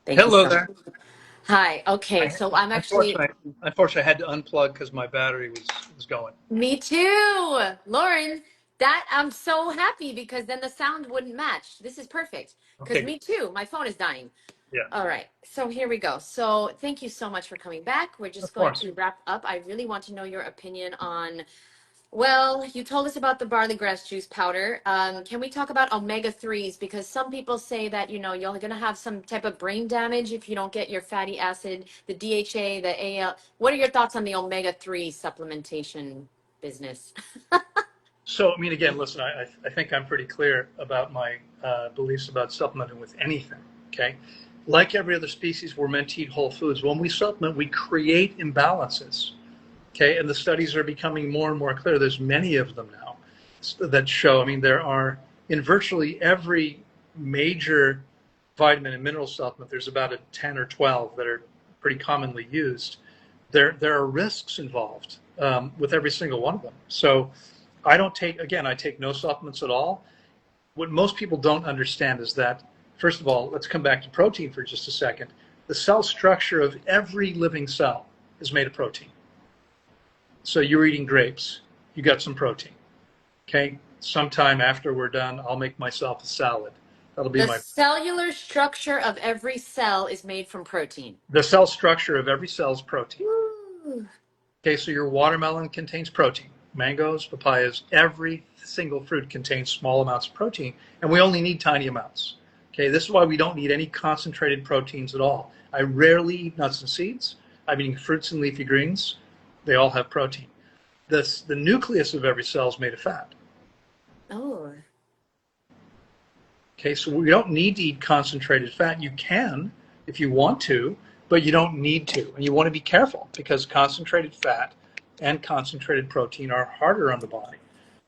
Thank you Hello so much. there. Hi. Okay, I, so I'm actually, unfortunately, I had to unplug because my battery was going. me too, Lauren. That I'm so happy because then the sound wouldn't match. This is perfect because Okay, good. me too. My phone is dying. Yeah, All right, so here we go. So thank you so much for coming back. We're of just going course. to wrap up. I really want to know your opinion on, well, you told us about the barley grass juice powder. Can we talk about omega 3s? Because some people say that, you're going to have some type of brain damage if you don't get your fatty acid, the DHA, the AL. What are your thoughts on the omega 3 supplementation business? So, I mean, again, listen, I think I'm pretty clear about my beliefs about supplementing with anything. Okay, like every other species, we're meant to eat whole foods. When we supplement, we create imbalances. Okay, and the studies are becoming more and more clear. There's many of them now that show. I mean, there are in virtually every major vitamin and mineral supplement. There's about a 10 or 12 that are pretty commonly used. There are risks involved with every single one of them. So I don't take again. I take no supplements at all. What most people don't understand is that first of all, let's come back to protein for just a second. The cell structure of every living cell is made of protein. So you're eating grapes, you got some protein. Okay. Sometime after we're done, I'll make myself a salad. That'll be The my cellular structure of every cell is made from protein. the cell structure of every cell is protein. Woo. Okay, so your watermelon contains protein. Mangoes, papayas, every single fruit contains small amounts of protein, and we only need tiny amounts. Okay, this is why we don't need any concentrated proteins at all. I rarely eat nuts and seeds. I'm eating fruits and leafy greens. They all have protein. The nucleus of every cell is made of fat. Oh. Okay, so we don't need to eat concentrated fat. You can if you want to, but you don't need to. And you want to be careful because concentrated fat and concentrated protein are harder on the body.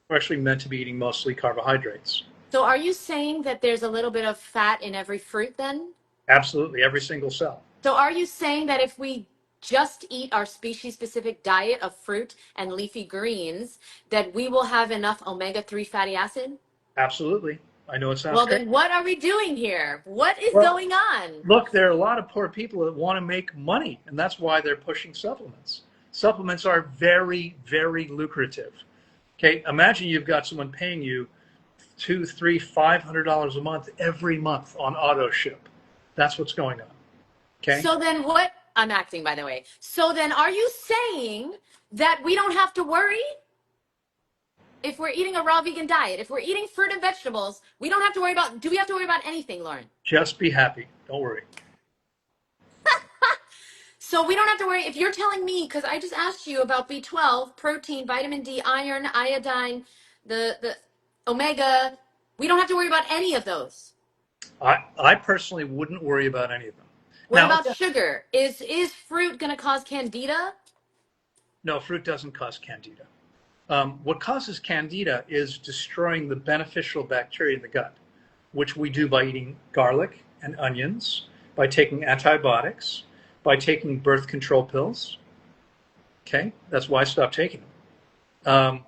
We're actually meant to be eating mostly carbohydrates. So are you saying that there's a little bit of fat in every fruit then? Absolutely, every single cell. So are you saying that if we just eat our species specific diet of fruit and leafy greens, that we will have enough omega 3 fatty acid? Absolutely. I know it sounds Well, crazy. then what are we doing here? What is Well, going on? look, there are a lot of poor people that want to make money, and that's why they're pushing supplements. Supplements are very, very lucrative. Okay, imagine you've got someone paying you two, three, $500 a month every month on auto ship. That's what's going on. Okay. So then what? I'm acting, by the way. So then are you saying that we don't have to worry if we're eating a raw vegan diet? If we're eating fruit and vegetables, we don't have to worry about, do we have to worry about anything, Lauren? Just be happy. Don't worry. So we don't have to worry if you're telling me, because I just asked you about B12, protein, vitamin D, iron, iodine, the omega. We don't have to worry about any of those. I personally wouldn't worry about any of them. What Now, about sugar? Is fruit going to cause candida? no, fruit doesn't cause candida. What causes candida is destroying the beneficial bacteria in the gut, which we do by eating garlic and onions, by taking antibiotics, by taking birth control pills. Okay, that's why I stopped taking them.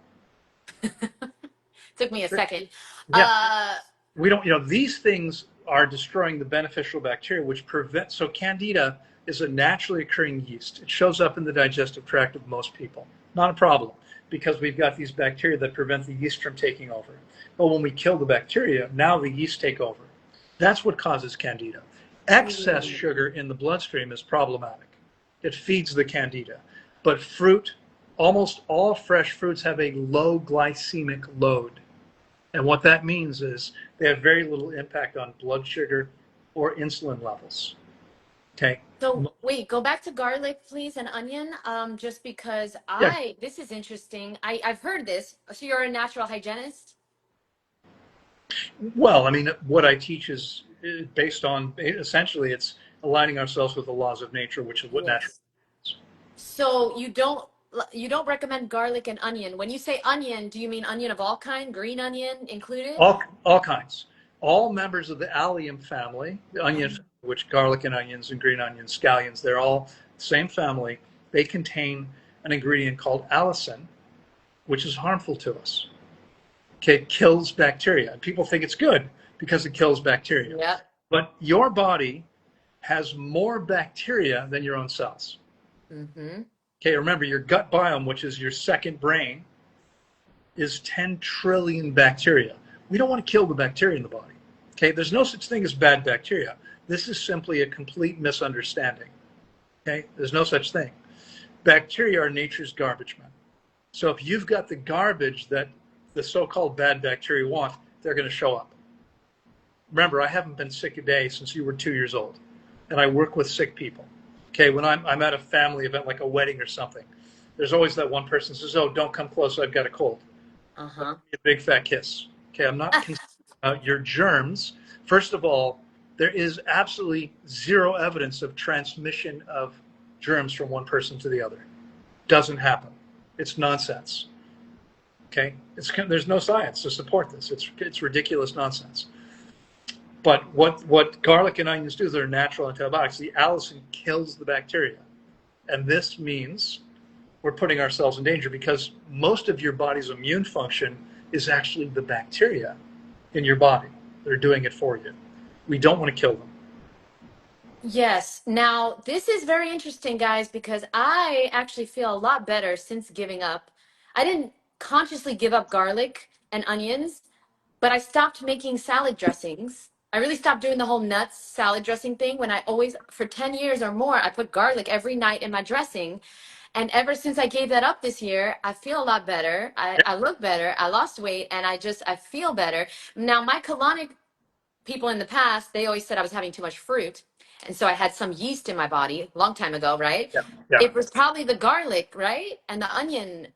Took me a second. Yeah, Uh, we don't, these things are destroying the beneficial bacteria, which prevent, so candida is a naturally occurring yeast. It shows up in the digestive tract of most people. Not a problem because we've got these bacteria that prevent the yeast from taking over. But when we kill the bacteria, now the yeast take over. That's what causes candida. Excess sugar in the bloodstream is problematic. It feeds the candida. But fruit, almost all fresh fruits have a low glycemic load. And what that means is they have very little impact on blood sugar or insulin levels. Okay. so wait, go back to garlic, please, and onion. Just because Yeah. this is interesting. I've heard this. So you're a natural hygienist? Well, I mean, what I teach is based on essentially it's aligning ourselves with the laws of nature, which is what natural Yes. is. So you don't recommend garlic and onion. When you say onion, do you mean onion of all kind, green onion included? All kinds. All members of the allium family, the onion, Um, which garlic and onions and green onions, scallions, they're all the same family. They contain an ingredient called allicin, which is harmful to us. Okay, it kills bacteria. And people think it's good because it kills bacteria. Yep. But your body has more bacteria than your own cells. Mm-hmm. Okay, remember your gut biome, which is your second brain, is 10 trillion bacteria. We don't want to kill the bacteria in the body. Okay, there's no such thing as bad bacteria. This is simply a complete misunderstanding. Okay, there's no such thing. Bacteria are nature's garbage men. So if you've got the garbage that the so-called bad bacteria want, they're going to show up. Remember, I haven't been sick a day since you were 2 years old, and I work with sick people. Okay, when I'm at a family event like a wedding or something, there's always that one person who says, "Oh, don't come close, I've got a cold." Uh-huh. A big fat kiss. Okay, I'm not concerned about your germs. First of all, there is absolutely zero evidence of transmission of germs from one person to the other. Doesn't happen. It's nonsense. Okay, there's no science to support this. It's ridiculous nonsense. But what garlic and onions do, they're natural antibiotics. The allicin kills the bacteria, and this means we're putting ourselves in danger because most of your body's immune function is actually the bacteria in your body. They're doing it for you. We don't want to kill them. Yes. Now, this is very interesting, guys, because I actually feel a lot better since giving up. I didn't consciously give up garlic and onions, but I stopped making salad dressings. I really stopped doing the whole nuts salad dressing thing when I always, for 10 years or more, I put garlic every night in my dressing. And ever since I gave that up this year, I feel a lot better. I look better. I lost weight and I feel better. Now, my colonic people in the past, they always said I was having too much fruit. And so I had some yeast in my body a long time ago, right? Yeah, yeah. It was probably the garlic, right? And the onion.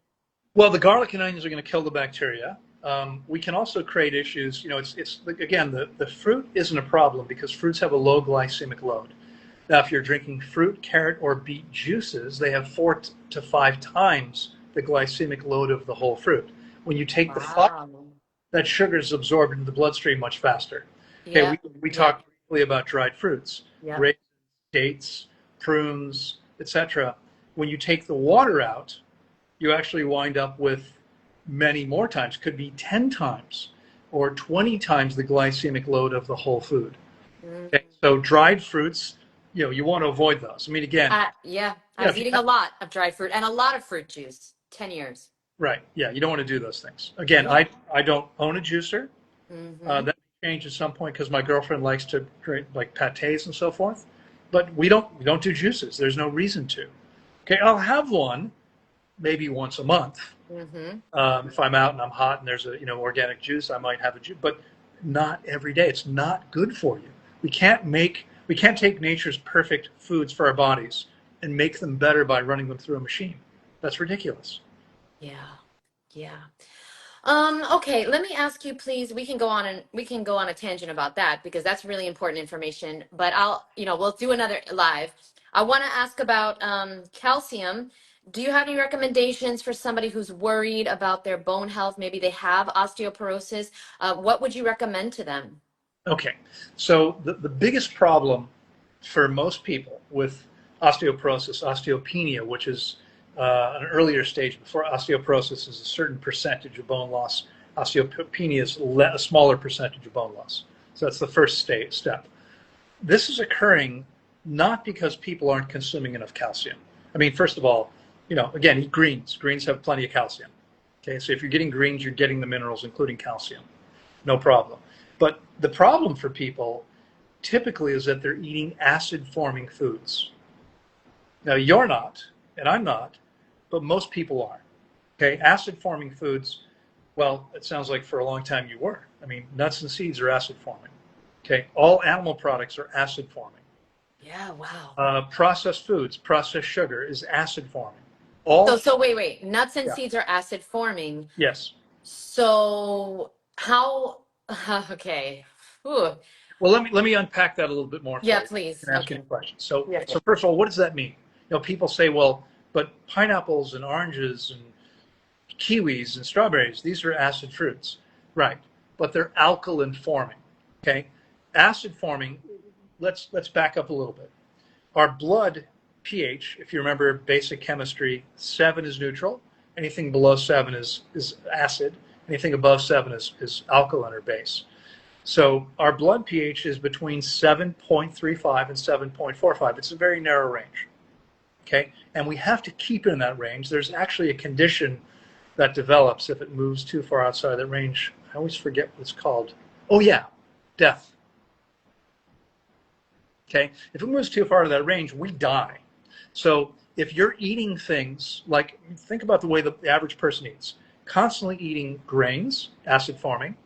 Well, the garlic and onions are going to kill the bacteria. We can also create issues. You know, it's again, the fruit isn't a problem because fruits have a low glycemic load. Now, if you're drinking fruit, carrot, or beet juices, they have 4 to 5 times the glycemic load of the whole fruit. When you take the fiber, Wow. that sugar is absorbed into the bloodstream much faster. Okay, Yep. we Yep. talked briefly about dried fruits, Yep. raisins, dates, prunes, etc. When you take the water out, you actually wind up with many more times, could be 10 times or 20 times the glycemic load of the whole food. Mm. Okay, so dried fruits, you know, you want to avoid those. I mean, again, Yeah. I you know, was if you eating a have, lot of dried fruit and a lot of fruit juice. 10 years. right, yeah, you don't want to do those things. Again, Yeah. I don't own a juicer. Mm-hmm. That may change at some point because my girlfriend likes to drink like pâtés and so forth. But we don't do juices. There's no reason to. Okay, I'll have one maybe once a month. Mm-hmm. If I'm out and I'm hot and there's a organic juice, I might have a juice, but not every day. It's not good for you. We can't take nature's perfect foods for our bodies and make them better by running them through a machine. That's ridiculous. Yeah. Yeah. Okay, let me ask you, please. We can go on a tangent about that because that's really important information. But we'll do another live. I want to ask about calcium. Do you have any recommendations for somebody who's worried about their bone health? Maybe they have osteoporosis. What would you recommend to them? Okay, so the biggest problem for most people with osteoporosis, osteopenia, which is an earlier stage before osteoporosis is a certain percentage of bone loss. Osteopenia is a smaller percentage of bone loss. So that's the first step. This is occurring not because people aren't consuming enough calcium. I mean, first of all, again, eat greens. Greens have plenty of calcium. Okay, so if you're getting greens, you're getting the minerals, including calcium. No problem. But the problem for people typically is that they're eating acid-forming foods. Now, you're not, and I'm not, but most people are. Okay, acid-forming foods, well, it sounds like for a long time you were. I mean, nuts and seeds are acid-forming. Okay, all animal products are acid-forming. Yeah, wow. Processed foods, processed sugar is acid-forming. All, So wait. Nuts and yeah, seeds are acid forming. yes. So how, okay. Ooh. Well, let me unpack that a little bit more Yeah, for you please. and ask you Okay. any questions. So, Yeah. so first of all, what does that mean? People say, well, but pineapples and oranges and kiwis and strawberries, these are acid fruits, right? But they're alkaline forming. Okay, acid forming. Let's back up a little bit. Our blood pH, if you remember basic chemistry, 7 is neutral. Anything below 7 is acid. Anything above 7 is alkaline or base. So our blood pH is between 7.35 and 7.45. It's a very narrow range. Okay, and we have to keep it in that range. There's actually a condition that develops if it moves too far outside that range. I always forget what it's called. Oh yeah, death. Okay, if it moves too far to that range, we die. So if you're eating things like, think about the way the average person eats, constantly eating grains, acid forming,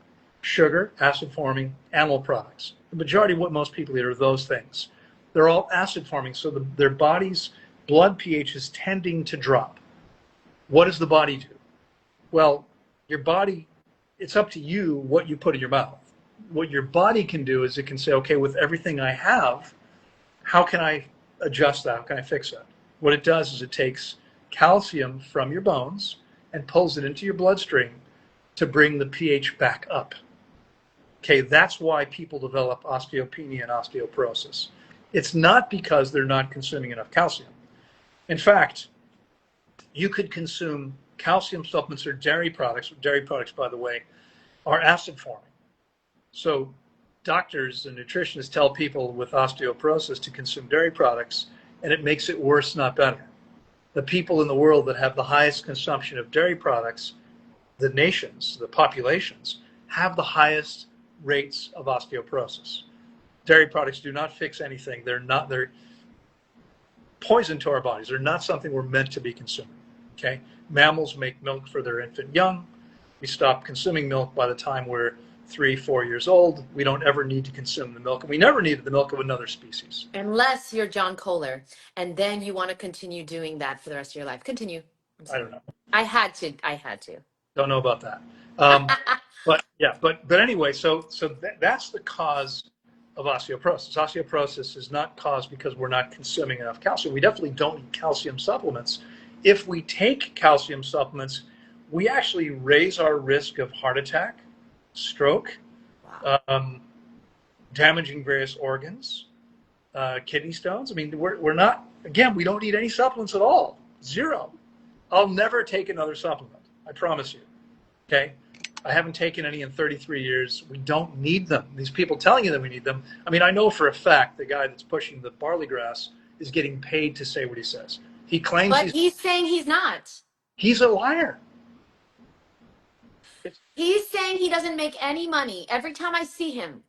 sugar, acid forming, animal products. The majority of what most people eat are those things. They're all acid forming, so their body's blood pH is tending to drop. What does the body do? Well, your body, it's up to you what you put in your mouth. What your body can do is it can say, okay, with everything I have, how can I adjust that? How can I fix that? What it does is it takes calcium from your bones and pulls it into your bloodstream to bring the pH back up. Okay, that's why people develop osteopenia and osteoporosis. It's not because they're not consuming enough calcium. In fact, you could consume calcium supplements or dairy products. Dairy products, by the way, are acid forming. So doctors and nutritionists tell people with osteoporosis to consume dairy products, and it makes it worse, not better. The people in the world that have the highest consumption of dairy products, the nations, the populations, have the highest rates of osteoporosis. Dairy products do not fix anything. They're poison to our bodies. They're not something we're meant to be consuming. Okay? Mammals make milk for their infant young. We stop consuming milk by the time we're 3-4 years old. We don't ever need to consume the milk, and we never needed the milk of another species. Unless you're John Kohler, and then you want to continue doing that for the rest of your life. Continue. I don't know. I had to. I had to. Don't know about that. But yeah, but anyway, so that's the cause of osteoporosis. Osteoporosis is not caused because we're not consuming enough calcium. We definitely don't need calcium supplements. If we take calcium supplements, we actually raise our risk of heart attack, stroke, Wow. damaging various organs, kidney stones. I mean, we're not, again, we don't need any supplements at all. Zero. I'll never take another supplement. I promise you. Okay? I haven't taken any in 33 years. We don't need them. These people telling you that we need them. I mean, I know for a fact the guy that's pushing the barley grass is getting paid to say what he says. He claims But he's saying he's not. he's a liar. He's saying he doesn't make any money every time I see him.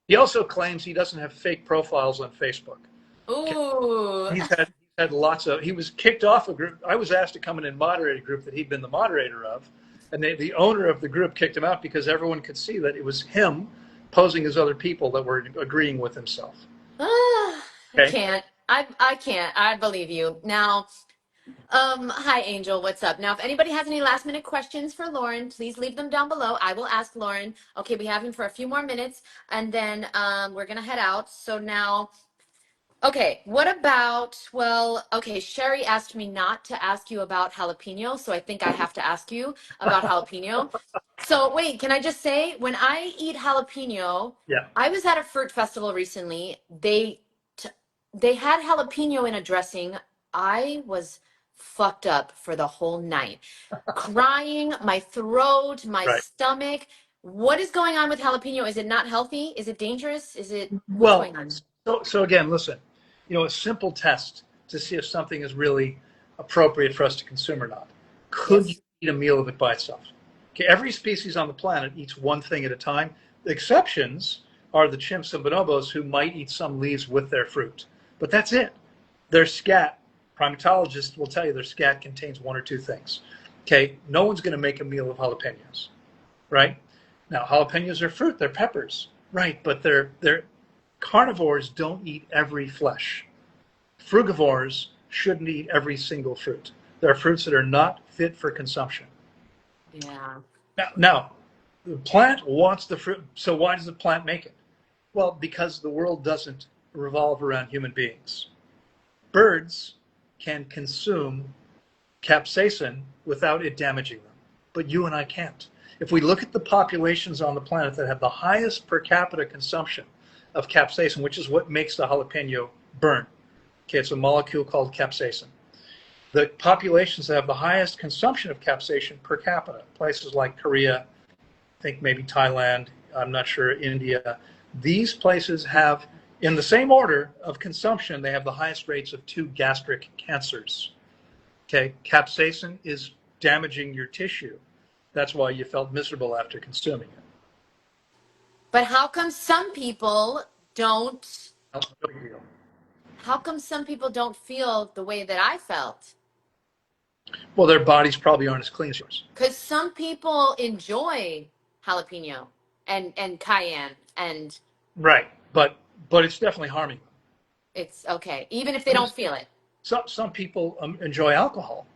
He also claims he doesn't have fake profiles on Facebook. Ooh. He's had lots of, he was kicked off a group. I was asked to come in and moderate a group that he'd been the moderator of. And the owner of the group kicked him out because everyone could see that it was him posing as other people that were agreeing with himself. I Okay? can't. I can't. I believe you. Now, hi Angel, what's up? Now, if anybody has any last minute questions for Loren, please leave them down below. I will ask Loren. Okay, we have him for a few more minutes and then we're gonna head out. So now, okay, what about, well, okay, Sherry asked me not to ask you about jalapeno, so I think I have to ask you about jalapeno. So wait, can I just say, when I eat jalapeno, Yeah. I was at a fruit festival recently. They had jalapeno in a dressing. I was fucked up for the whole night. Crying, my throat, my Right. stomach. What is going on with jalapeno? Is it not healthy? Is it dangerous? What's Well, going on? so again, listen, a simple test to see if something is really appropriate for us to consume or not. Could you Yes. eat a meal of it by itself? Okay, every species on the planet eats one thing at a time. The exceptions are the chimps and bonobos who might eat some leaves with their fruit. But that's it. Their scat, primatologists will tell you their scat contains one or two things. Okay, no one's going to make a meal of jalapenos, right? Now, jalapenos are fruit, they're peppers, right? But they're carnivores don't eat every flesh. Frugivores shouldn't eat every single fruit. There are fruits that are not fit for consumption. Yeah. Now, the plant wants the fruit, so why does the plant make it? Well, because the world doesn't revolve around human beings. Birds can consume capsaicin without it damaging them, but you and I can't. If we look at the populations on the planet that have the highest per capita consumption of capsaicin, which is what makes the jalapeno burn, okay, it's a molecule called capsaicin. The populations that have the highest consumption of capsaicin per capita, places like Korea, I think maybe Thailand, I'm not sure India. These places have, in the same order of consumption, they have the highest rates of 2 gastric cancers. Okay, capsaicin is damaging your tissue. That's why you felt miserable after consuming it. But how come some people don't? No big deal. How come some people don't feel the way that I felt? Well, their bodies probably aren't as clean as yours. Because some people enjoy jalapeno and cayenne, and Right, but it's definitely harming them. it's okay, even if they I mean, don't feel it. some people enjoy alcohol.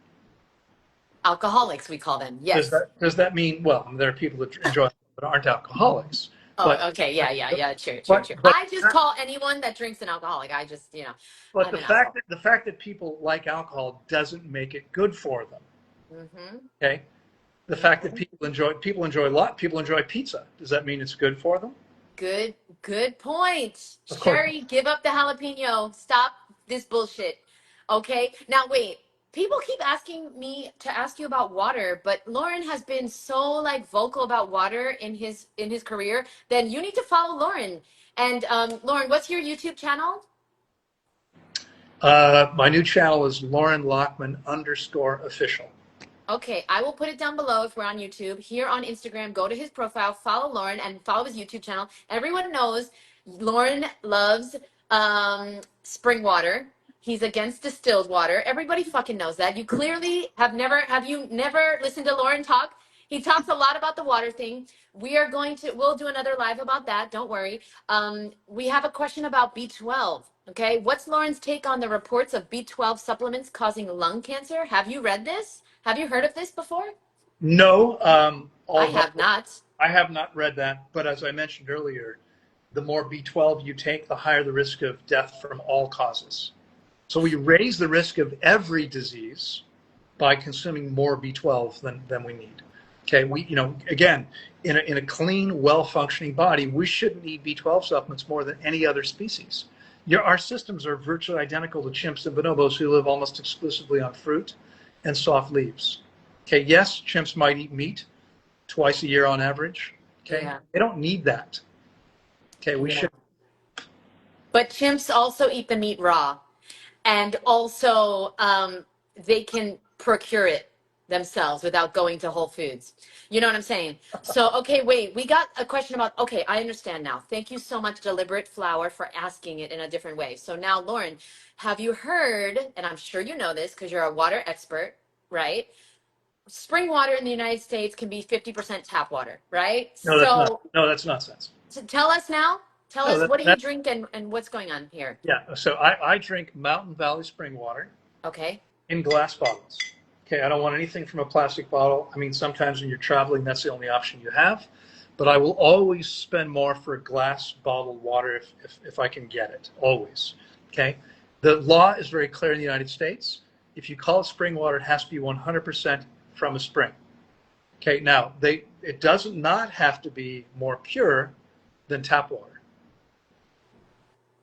Alcoholics, we call them. Does Yes. that mean, well, there are people that enjoy but aren't alcoholics, but Oh, okay. Yeah, yeah, yeah. True, true, but true. but I just call anyone that drinks an alcoholic. I just, but I'm an asshole. the fact that people like alcohol doesn't make it good for them. Mm-hmm. Okay, the fact that Mm-hmm. people enjoy pizza, does that mean it's good for them? Good point. Of course. Sherry, give up the jalapeno. Stop this bullshit. Okay. Now wait. People keep asking me to ask you about water, but Loren has been so like vocal about water in his career. Then you need to follow Loren. And Loren, what's your YouTube channel? My new channel is Loren Lockman _official. Okay, I will put it down below if we're on YouTube. Here on Instagram, go to his profile, follow Loren, and follow his YouTube channel. Everyone knows Loren loves spring water. He's against distilled water. Everybody fucking knows that. You clearly have you never listened to Loren talk? He talks a lot about the water thing. We'll do another live about that. Don't worry. We have a question about B12. Okay, what's Loren's take on the reports of B12 supplements causing lung cancer? Have you read this? Have you heard of this before? No, I although have not. I have not read that, but as I mentioned earlier, the more B12 you take, the higher the risk of death from all causes. So we raise the risk of every disease by consuming more B12 than we need. Okay, again, in a clean, well-functioning body, we shouldn't need B12 supplements more than any other species. Our systems are virtually identical to chimps and bonobos who live almost exclusively on fruit and soft leaves. Okay, yes, chimps might eat meat twice a year on average. Okay, Yeah. they don't need that. Okay, we Yeah. should. But chimps also eat the meat raw. And also, they can procure it themselves without going to Whole Foods. You know what I'm saying? So, okay, wait, we got a question about, okay, I understand now. Thank you so much, Deliberate Flower, for asking it in a different way. So now, Loren, have you heard, and I'm sure you know this because you're a water expert, right? Spring water in the United States can be 50% tap water, right? No, that's not. So, No, that's nonsense. tell us now. Tell No, us, what do you that drink and what's going on here? yeah. So I drink Mountain Valley spring water Okay. in glass bottles. Okay, I don't want anything from a plastic bottle. I mean, sometimes when you're traveling, that's the only option you have. But I will always spend more for glass bottled water if I can get it. Always. Okay. The law is very clear in the United States. If you call it spring water, it has to be 100% from a spring. Okay. Now, it does not have to be more pure than tap water.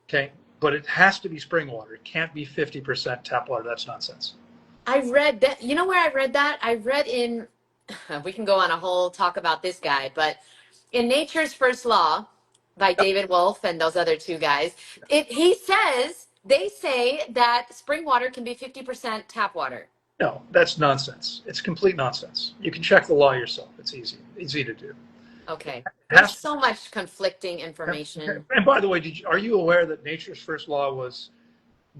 Okay. But it has to be spring water. It can't be 50% tap water. That's nonsense. I read that. You know where I read that? I read in, we can go on a whole talk about this guy, but in Nature's First Law by David Wolf and those other two guys, they say that spring water can be 50% tap water. No, that's nonsense. It's complete nonsense. You can check the law yourself. It's easy to do. Okay. It There's has so much conflicting to, information. and by the way, are you aware that nature's first law was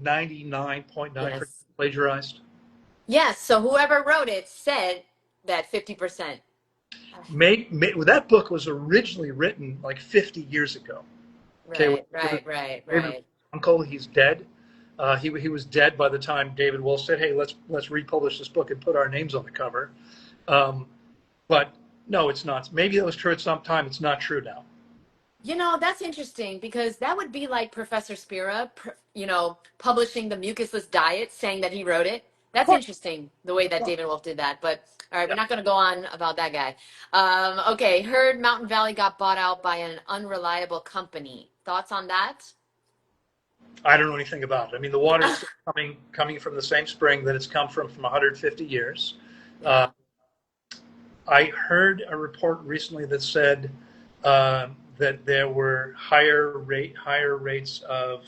99.9% Yes. plagiarized? Yes. So whoever wrote it said that 50%. That book was originally written like 50 years ago. Okay, Right, right, right, David right. uncle, he's dead. He was dead by the time David Wolf said, "Hey, let's republish this book and put our names on the cover." Um, but no, it's not. Maybe it was true at some time. It's not true now. That's interesting because that would be like Professor Spira, publishing the mucusless diet, saying that he wrote it. Of That's course. interesting, the way that David Wolf did that. But all right, we're Yeah. not going to go on about that guy. Okay, heard Mountain Valley got bought out by an unreliable company. Thoughts on that? I don't know anything about it. I mean, the water is still coming from the same spring that it's come from 150 years. Uh, Yeah. I heard a report recently that said that there were higher rates of,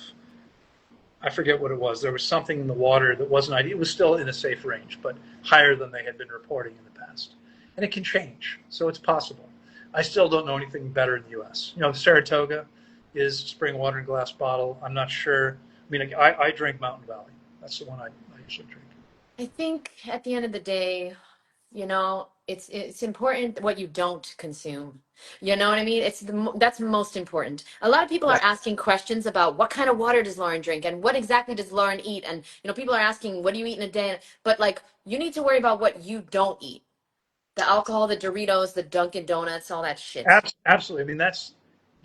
I forget what it was. There was something in the water that wasn't ideal. It was still in a safe range, but higher than they had been reporting in the past. And it can change, so it's possible. I still don't know anything better in the U.S. You know, Saratoga is spring water in a glass bottle. I'm not sure. I mean, I drink Mountain Valley. That's the one I usually drink. I think at the end of the day, you know, it's important what you don't consume. You know what I mean? That's most important. A lot of people are Right. asking questions about what kind of water does Lauren drink and what exactly does Lauren eat? And you know, people are asking, what do you eat in a day? But like, you need to worry about what you don't eat. The alcohol, the Doritos, the Dunkin' Donuts, all that shit. Absolutely. I mean,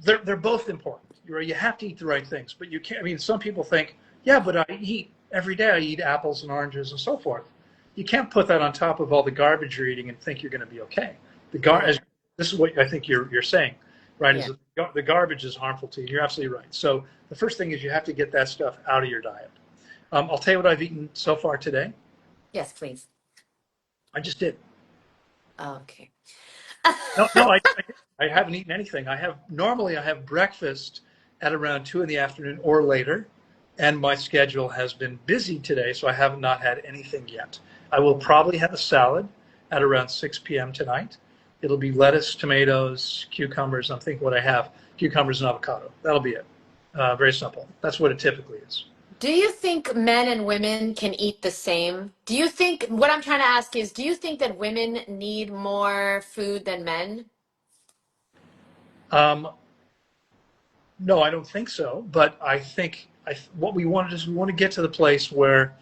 they're both important. You have to eat the right things, but you can't. I mean, some people think, yeah, but I eat every day. I eat apples and oranges and so forth. You can't put that on top of all the garbage you're eating and think you're going to be okay. Yeah, This is what I think you're saying, right? Is yeah. that the garbage is harmful to you. You're absolutely right. So the first thing is you have to get that stuff out of your diet. I'll tell you what I've eaten so far today. Yes, please. I just did. Okay. No, no, I haven't eaten anything. I have breakfast at around 2 in the afternoon or later, and my schedule has been busy today, so I have not had anything yet. I will probably have a salad at around 6 p.m. tonight. It'll be lettuce, tomatoes, cucumbers. I'm thinking what I have: cucumbers and avocado. That'll be it. Very simple. That's what it typically is. Do you think men and women can eat the same? Do you think, what I'm trying to ask is, do you think that women need more food than men? Um, no, I don't think so. But I think what we want is we want to get to the place where.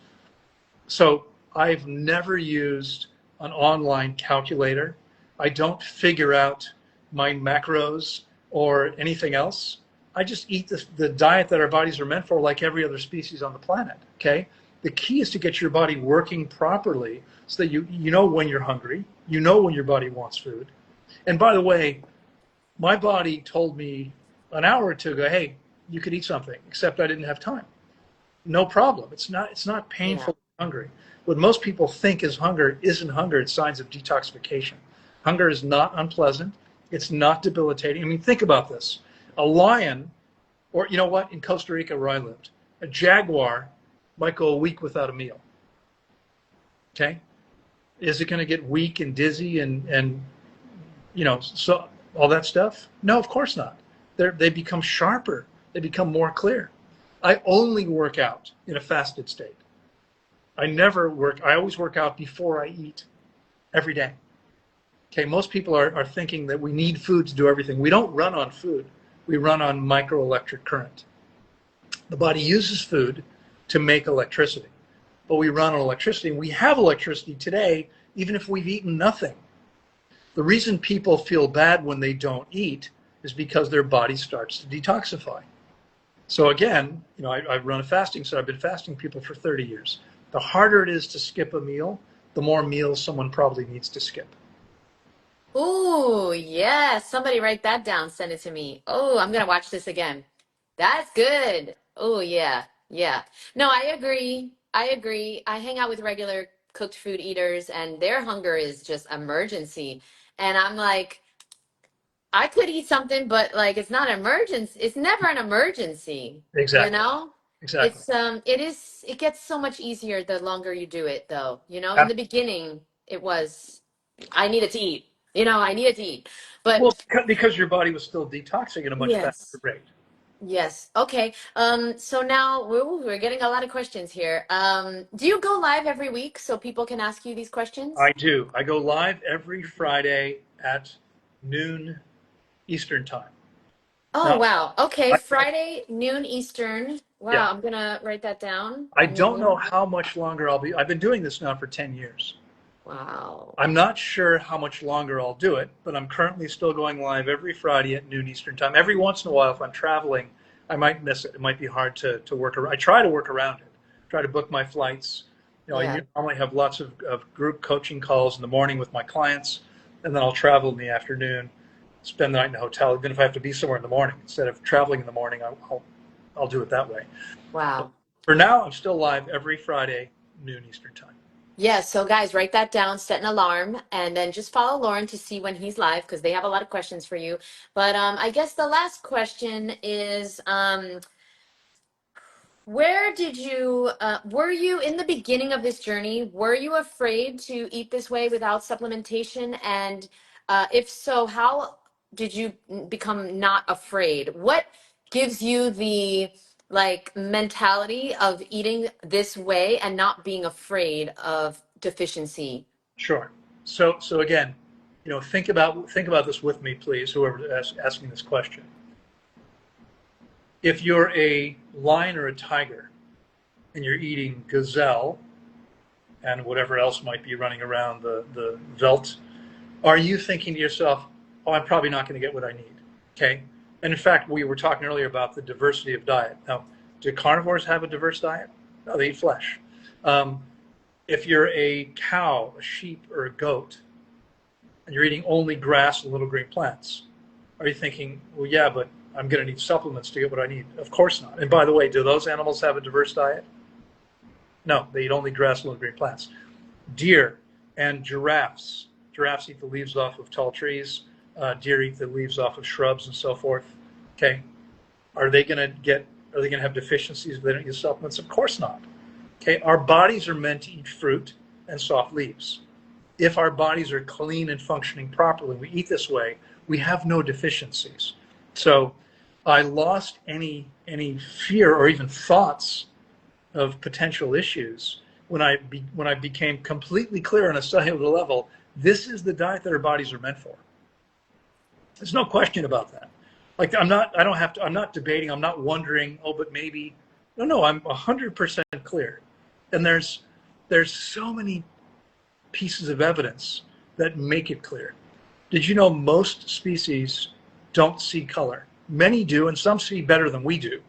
So I've never used an online calculator. I don't figure out my macros or anything else. I just eat the diet that our bodies are meant for, like every other species on the planet. Okay. The key is to get your body working properly so that you know when you're hungry, you know when your body wants food. And by the way, my body told me an hour or two ago, hey, you could eat something, except I didn't have time. No problem. It's not Yeah. painful hungry. What most people think is hunger isn't hunger, it's signs of detoxification. Hunger is not unpleasant. It's not debilitating. I mean, think about this. A lion, or you know what, in Costa Rica where I lived, a jaguar might go a week without a meal. Okay? Is it going to get weak and dizzy and so all that stuff? No, of course not. They become sharper. They become more clear. I only work out in a fasted state. I always work out before I eat every day. Okay, most people are thinking that we need food to do everything. We don't run on food. We run on microelectric current. The body uses food to make electricity, but we run on electricity, and we have electricity today even if we've eaten nothing. The reason people feel bad when they don't eat is because their body starts to detoxify. So again, I run a fasting, so I've been fasting people for 30 years. The harder it is to skip a meal, the more meals someone probably needs to skip. Ooh, yes. Somebody write that down. Send it to me. Oh, I'm gonna watch this again. That's good. Oh, yeah. Yeah. No, I agree. I agree. I hang out with regular cooked food eaters and their hunger is just emergency. And I'm like, I could eat something, but like it's not an emergency. It's never an emergency, you Exactly. know? Exactly. It gets so much easier the longer you do it though. You know, in Ab- the beginning it was I needed to eat. You know, I needed to eat. But Well, because your body was still detoxing at a much faster yes. rate. Yes. Okay. So now we're getting a lot of questions here. Do you go live every week so people can ask you these questions? I do. I go live every Friday at noon Eastern time. Oh, Now, wow. Okay, I, Friday, noon Eastern. yeah, Wow, I'm gonna write that down. I don't know Noon. how much longer I'll be. I've been doing this now for 10 years. Wow. I'm not sure how much longer I'll do it, but I'm currently still going live every Friday at noon Eastern time. Every once in a while, if I'm traveling, I might miss it. It might be hard to work around. I try to work around it. Try to book my flights. I Yeah. normally have lots of group coaching calls in the morning with my clients, and then I'll travel in the afternoon, spend the night in a hotel. Even if I have to be somewhere in the morning, instead of traveling in the morning, I'll do it that way. Wow. For now, I'm still live every Friday, noon Eastern time. Yeah, so guys, write that down, set an alarm, and then just follow Lauren to see when he's live because they have a lot of questions for you. But I guess the last question is where did you, were you in the beginning of this journey, were you afraid to eat this way without supplementation? And if so, how did you become not afraid? What gives you the like mentality of eating this way and not being afraid of deficiency? Sure. So again, think about this with me, please, whoever is asking this question. If you're a lion or a tiger and you're eating gazelle and whatever else might be running around the veldt, are you thinking to yourself, oh, I'm probably not going to get what I need? Okay. And in fact, we were talking earlier about the diversity of diet. Now, do carnivores have a diverse diet? No, they eat flesh. Um, if you're a cow, a sheep, or a goat, and you're eating only grass and little green plants, are you thinking, well, yeah, but I'm going to need supplements to get what I need? Of course not. And by the way, do those animals have a diverse diet? No, they eat only grass and little green plants. Deer and giraffes. Giraffes eat the leaves off of tall trees. Deer eat the leaves off of shrubs and so forth. Okay, are they going to get? Are they going to have deficiencies if they don't use supplements? Of course not. Okay, our bodies are meant to eat fruit and soft leaves. If our bodies are clean and functioning properly, we eat this way, we have no deficiencies. So I lost any fear or even thoughts of potential issues when I became completely clear on a cellular level. This is the diet that our bodies are meant for. There's no question about that. Like I'm not debating. I'm not wondering. Oh, but maybe. No. I'm 100% clear. And there's so many pieces of evidence that make it clear. Did you know most species don't see color? Many do, and some see better than we do.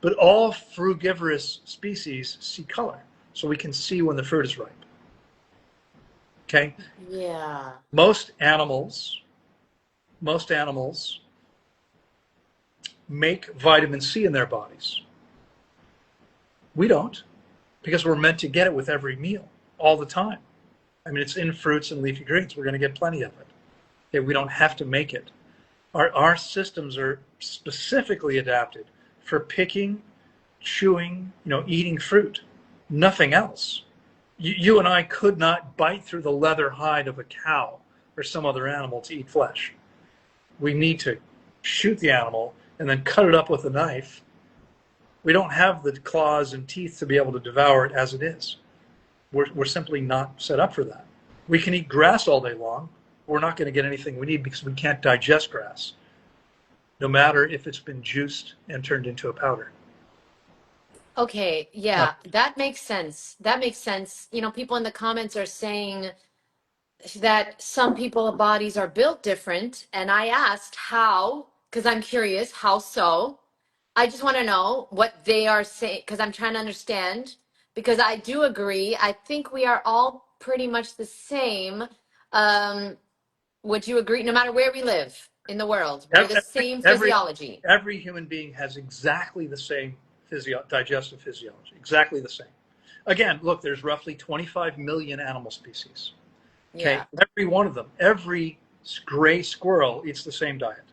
But all frugivorous species see color, so we can see when the fruit is ripe. Okay? Yeah. Most animals make vitamin C in their bodies. We don't, because we're meant to get it with every meal, all the time. I mean, it's in fruits and leafy greens. We're going to get plenty of it. Okay? We don't have to make it. Our systems are specifically adapted for picking, chewing, eating fruit, nothing else. You and I could not bite through the leather hide of a cow or some other animal to eat flesh. We need to shoot the animal and then cut it up with a knife. We don't have the claws and teeth to be able to devour it as it is. We're simply not set up for that. We can eat grass all day long. We're not going to get anything we need because we can't digest grass, no matter if it's been juiced and turned into a powder. Okay, Uh, yeah, that makes sense. That makes sense. You know, people in the comments are saying that some people's bodies are built different, and I asked how, because I'm curious, how so? I just want to know what they are saying, because I'm trying to understand, because I do agree. I think we are all pretty much the same. Um, would you agree? No matter where we live in the world, we're the every, same every, physiology. every human being has exactly the same digestive physiology, exactly the same. Again, look, there's roughly 25 million animal species. Okay, Yeah. every one of them, every gray squirrel eats the same diet.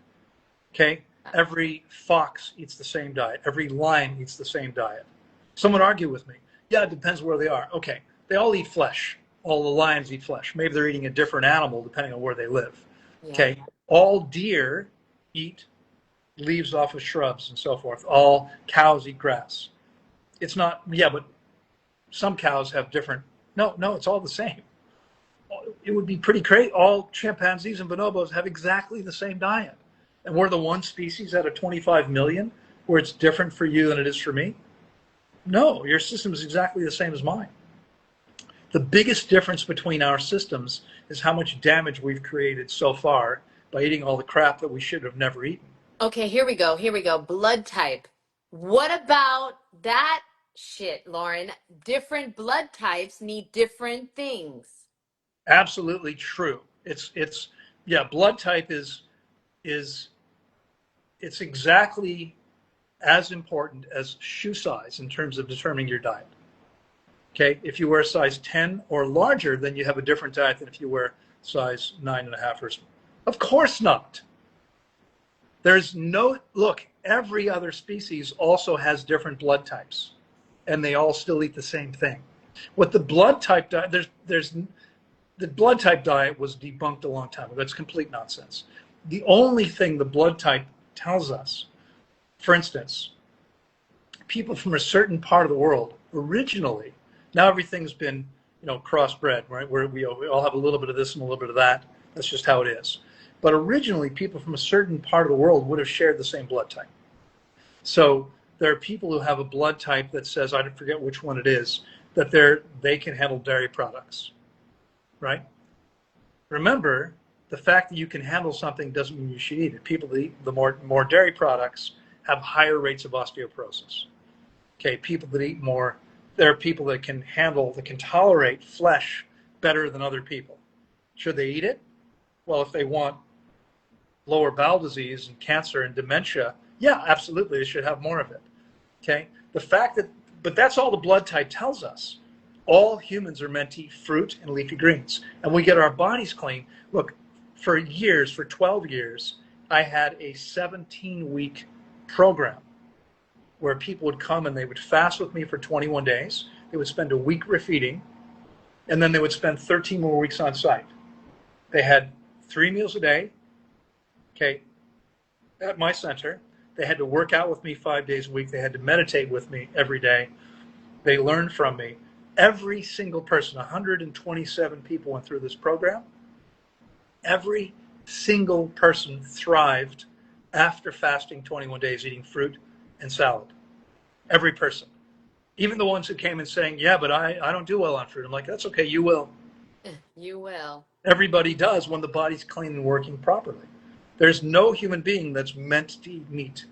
Okay, every fox eats the same diet. Every lion eats the same diet. Someone argue with me. Yeah, it depends where they are. Okay, they all eat flesh. All the lions eat flesh. Maybe they're eating a different animal depending on where they live. Yeah. Okay, all deer eat leaves off of shrubs and so forth. All cows eat grass. It's not, yeah, but some cows have different. No, it's all the same. It would be pretty crazy. All chimpanzees and bonobos have exactly the same diet. And we're the one species out of 25 million where it's different for you than it is for me. No, your system is exactly the same as mine. The biggest difference between our systems is how much damage we've created so far by eating all the crap that we should have never eaten. Okay, here we go. Here we go. Blood type. What about that shit, Lauren? Different blood types need different things. Absolutely true. It's yeah, blood type is it's exactly as important as shoe size in terms of determining your diet. Okay, if you wear a size 10 or larger, then you have a different diet than if you wear size 9.5 or so. Of course not. There's no, look, every other species also has different blood types, and they all still eat the same thing. What the blood type diet, the blood type diet was debunked a long time ago. That's complete nonsense. The only thing the blood type tells us, for instance, people from a certain part of the world originally, now everything's been, crossbred, right? Where we all have a little bit of this and a little bit of that. That's just how it is. But originally, people from a certain part of the world would have shared the same blood type. So there are people who have a blood type that says, I forget which one it is, that they can handle dairy products, right? Remember, the fact that you can handle something doesn't mean you should eat it. People that eat the more dairy products have higher rates of osteoporosis. Okay, people that eat more, there are people that can tolerate flesh better than other people. Should they eat it? Well, if they want lower bowel disease and cancer and dementia, yeah, absolutely, they should have more of it. Okay, but that's all the blood type tells us. All humans are meant to eat fruit and leafy greens, and we get our bodies clean. Look, for 12 years, I had a 17-week program where people would come and they would fast with me for 21 days. They would spend a week refeeding, and then they would spend 13 more weeks on site. They had 3 meals a day, okay, at my center. They had to work out with me 5 days a week. They had to meditate with me every day. They learned from me. Every single person, 127 people went through this program. Every single person thrived after fasting 21 days, eating fruit and salad. Every person. Even the ones who came and saying, yeah, but I don't do well on fruit. I'm like, that's okay, you will. You will. Everybody does when the body's clean and working properly. There's no human being that's meant to eat meat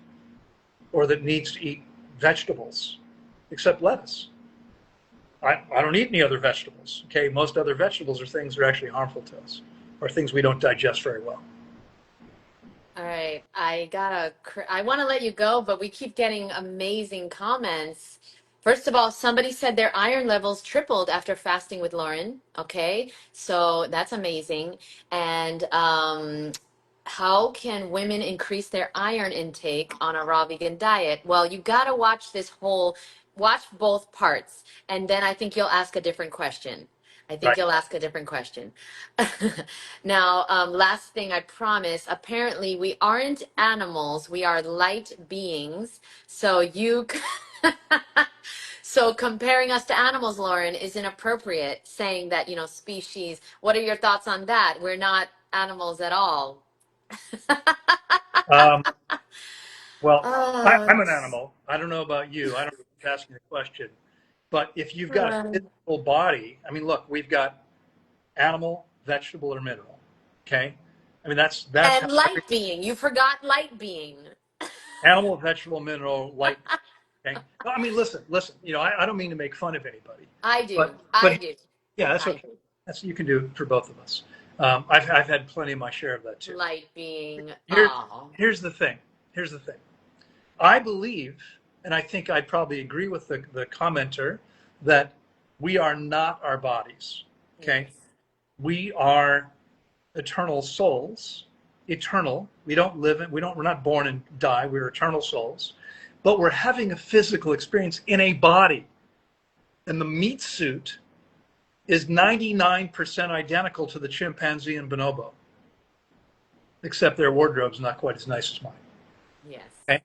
or that needs to eat vegetables except lettuce. I don't eat any other vegetables. Okay, most other vegetables are things that are actually harmful to us or things we don't digest very well. All right, I want to let you go, but we keep getting amazing comments. First of all, somebody said their iron levels tripled after fasting with Loren. Okay, so that's amazing. And how can women increase their iron intake on a raw vegan diet? Well, you got to watch both parts, and then I think you'll ask a different question. I think Right. you'll ask a different question. Now, last thing I promise, apparently we aren't animals, we are light beings. So so comparing us to animals, Loren, is inappropriate, saying that, species. What are your thoughts on that? We're not animals at all. Um, well, Oh, I'm an animal. I don't know about you. I don't know if asking the question. But if you've got a um, physical body, I mean, look, we've got animal, vegetable, or mineral. Okay? I mean, that's how and every light being. You forgot light being. animal, vegetable, mineral, light. Okay? No, I mean, listen. I don't mean to make fun of anybody, I do. but I do. yeah, that's I okay. do. You can do it for both of us. I've had plenty of my share of that too. Light being. Here, Oh. here's the thing. Here's the thing. I believe, and I think I'd probably agree with the commenter, that we are not our bodies. Okay? Yes. We are eternal souls. Eternal. We don't live in, we're not born and die. We're eternal souls. But we're having a physical experience in a body. And the meat suit is 99% identical to the chimpanzee and bonobo, except their wardrobe's not quite as nice as mine. Yes. Okay?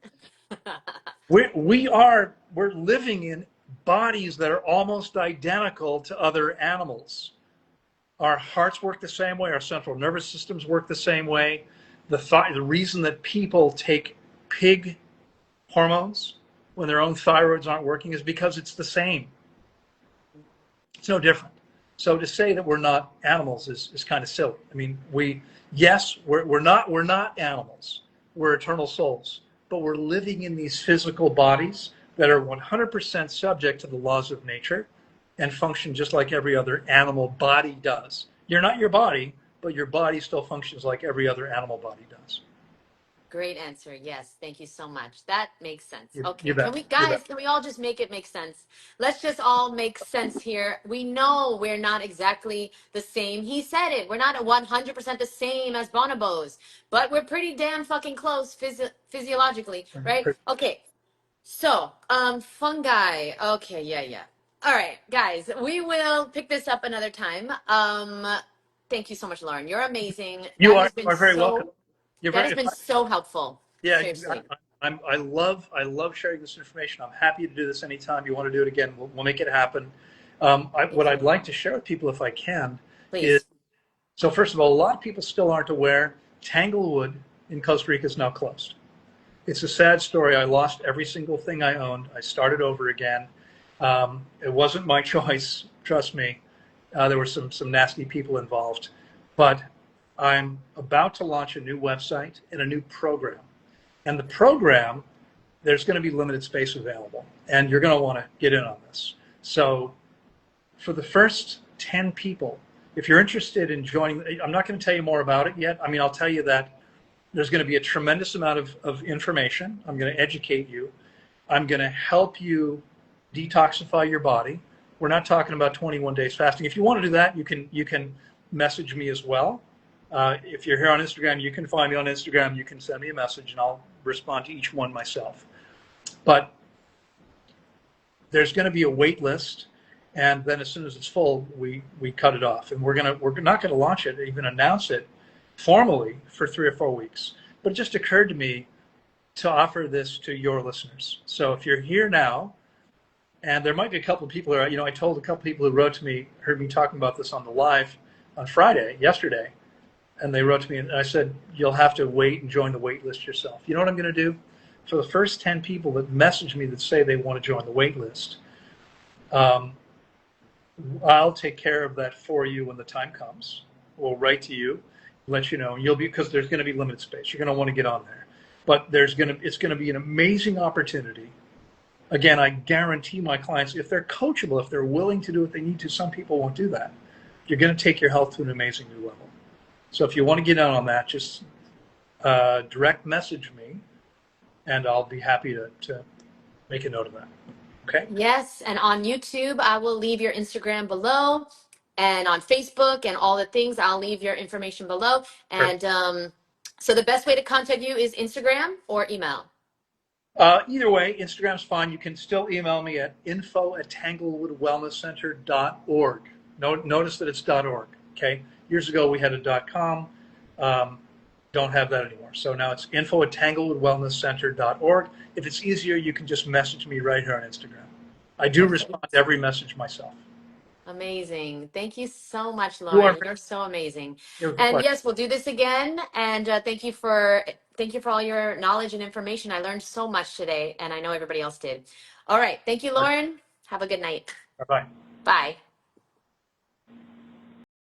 We're living in bodies that are almost identical to other animals. Our hearts work the same way. Our central nervous systems work the same way. The reason that people take pig hormones when their own thyroids aren't working is because it's the same. It's no different. So to say that we're not animals is kind of silly. I mean, we're not animals. We're eternal souls, but we're living in these physical bodies that are 100% subject to the laws of nature and function just like every other animal body does. You're not your body, but your body still functions like every other animal body does. Great answer. Yes. Thank you so much. That makes sense. You Okay. Can bet. we, You bet. guys, can we all just make it make sense? Let's just all make sense here. We know we're not exactly the same. He said it. We're not 100% the same as bonobos, but we're pretty damn fucking close physiologically, right? Okay. So, fungi. Okay. Yeah. Yeah. All right, guys, we will pick this up another time. Thank you so much, Lauren. You're amazing. You are very welcome. You're That very, has if been I, so helpful. yeah, Seriously. I love sharing this information. I'm happy to do this anytime you want to do it again. We'll make it happen. What Thank you. I'd like to share with people, if I can, is Please. so first of all, a lot of people still aren't aware Tanglewood in Costa Rica is now closed. It's a sad story. I lost every single thing I owned. I started over again. It wasn't my choice, trust me. There were some nasty people involved, but I'm about to launch a new website and a new program. And the program, there's going to be limited space available, and you're going to want to get in on this. So for the first 10 people, if you're interested in joining, I'm not going to tell you more about it yet. I mean, I'll tell you that there's going to be a tremendous amount of information. I'm going to educate you. I'm going to help you detoxify your body. We're not talking about 21 days fasting. If you want to do that, you can message me as well. If you're here on Instagram, you can find me on Instagram. You can send me a message, and I'll respond to each one myself. But there's going to be a wait list, and then as soon as it's full, we cut it off. And we're not going to launch it, even announce it formally for 3 or 4 weeks. But it just occurred to me to offer this to your listeners. So if you're here now, and there might be a couple of people who are, I told a couple of people who wrote to me, heard me talking about this on the live on Friday, yesterday, and they wrote to me and I said, you'll have to wait and join the wait list yourself. You know what I'm going to do? For the first 10 people that message me that say they want to join the wait list, I'll take care of that for you when the time comes. We'll write to you, let you know, and because there's going to be limited space. You're going to want to get on there. But it's going to be an amazing opportunity. Again, I guarantee my clients, if they're coachable, if they're willing to do what they need to, some people won't do that. You're going to take your health to an amazing new level. So if you want to get in on that, just direct message me, and I'll be happy to make a note of that. Okay? Yes. And on YouTube, I will leave your Instagram below. And on Facebook and all the things, I'll leave your information below. Perfect. And so the best way to contact you is Instagram or email. Either way, Instagram's fine. You can still email me at info@tanglewoodwellnesscenter.org. Notice that it's .org. Okay. Years ago we had a .com. Don't have that anymore. So now it's info@tanglewoodwellnesscenter.org. If it's easier, you can just message me right here on Instagram. I do respond to every message myself. Amazing. Thank you so much, You are. Loren. You're so amazing. It was a And pleasure. yes, we'll do this again. And thank you for all your knowledge and information. I learned so much today, and I know everybody else did. All right. Thank you, Loren. Have a good night. Bye-bye. Bye.